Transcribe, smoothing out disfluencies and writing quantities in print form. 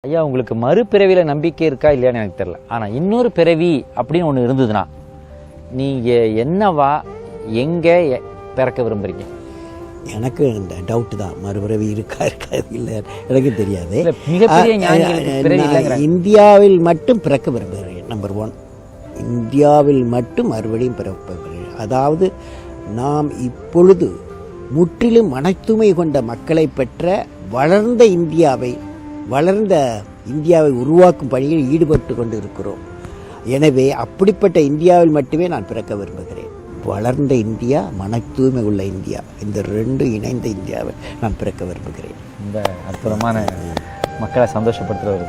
ஐயா, உங்களுக்கு மறுபிறவியில் நம்பிக்கை இருக்கா இல்லையான்னு எனக்கு தெரியல. ஆனால் இன்னொரு பிறவி அப்படின்னு ஒன்று இருந்ததுன்னா நீங்கள் என்னவா எங்கே பிறக்க விரும்புகிறீங்க? எனக்கு இந்த டவுட்டு தான், மறுபிறவி இருக்கா இல்லை எனக்கு தெரியாது. மிகப்பெரிய ஞானிகளுக்கு பிறவி இல்லைங்கிறாங்க. இந்தியாவில் மட்டும் பிறக்க விரும்புகிறேன். நம்பர் 1, இந்தியாவில் மட்டும் மறுபடியும் பிறக்க விரும்புகிறேன். அதாவது நாம் இப்பொழுது முற்றிலும் மனத்தூய்மை கொண்ட மக்களை பெற்ற வளர்ந்த இந்தியாவை உருவாக்கும் பணியில் ஈடுபட்டு கொண்டு இருக்கிறோம். எனவே அப்படிப்பட்ட இந்தியாவில் மட்டுமே நான் பிறக்க விரும்புகிறேன். வளர்ந்த இந்தியா, மன தூய்மை உள்ள இந்தியா, இந்த 2 இணைந்த இந்தியாவை நான் பிறக்க விரும்புகிறேன். இந்த அற்புதமான மக்களை சந்தோஷப்படுத்துகிற ஒரு